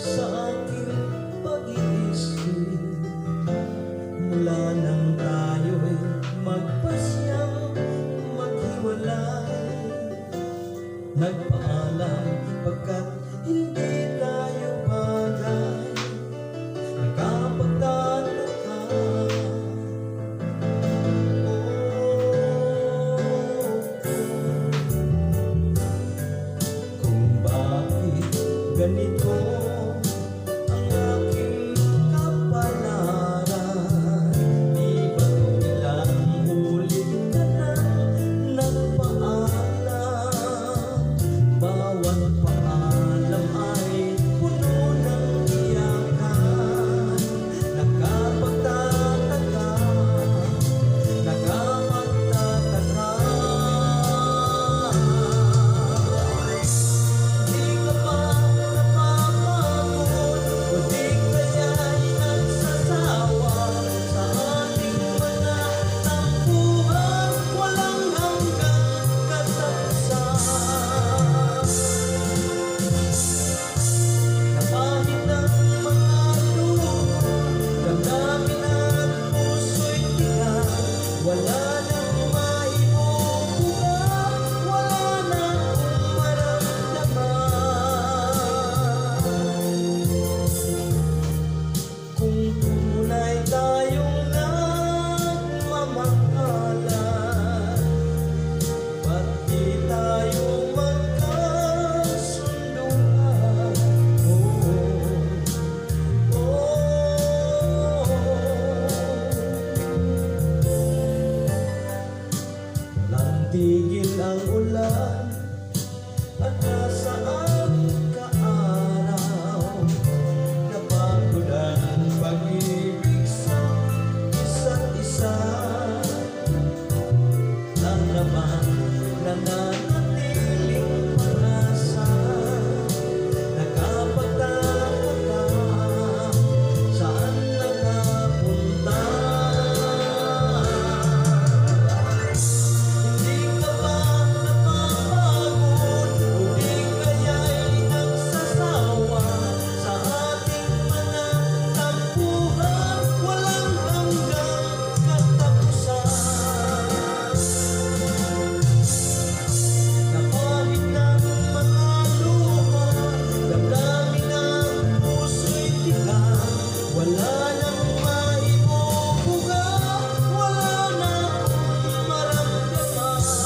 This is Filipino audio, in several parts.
sa aking pag-iisip. Mula nang tayo'y magpasyang maghiwalay, nagpaalam pagkat hindi tayo bagay. Nakapagtataka, kung bakit ganito ang aking kapalaran. Di ba't ilang ulit ka na nagpaalam? Bawat paalam ay puno ng iyakan. Nakapagtataka, nakapagtataka. Di ka ba napapagod o di kaya'y nagsasawa sa ating mga tampuhan walang hanggang katapusan? Na kahit ang mga luha, damdamin at puso'y tigas, wala nang maibubuga, wala nang maramdaman. Kung tunay tayong nagmamahalan, ba't di tayo magkasunduan? Walang tigil ang ulan at nasaan ka araw. Napagod ang pag-ibig sa isa't isa, lang naman nananatiling pag-asa. Nakapagtataka, saan nakapunta? Hindi ka ba napapagod o di kaya'y nagsasawa sa ating mga tampuhan walang hanggang katapusan? Na kahit ng mga luha, damdamin ang puso'y tigas, wala nang maibubuga, wala nang maramdaman.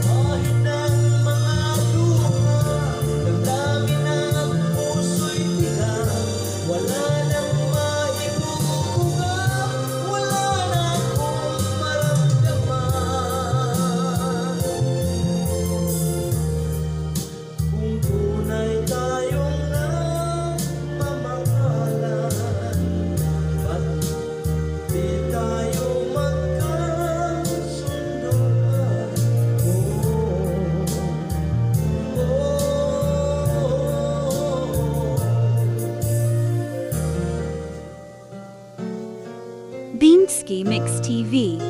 Kahit ng mga luha, damdamin ang puso'y tigas, wala nang maibubuga, wala nang maramdaman. Kung tunay tayong nagmamahalan, ba't di tayo magkasunduan? Beansky Mix TV.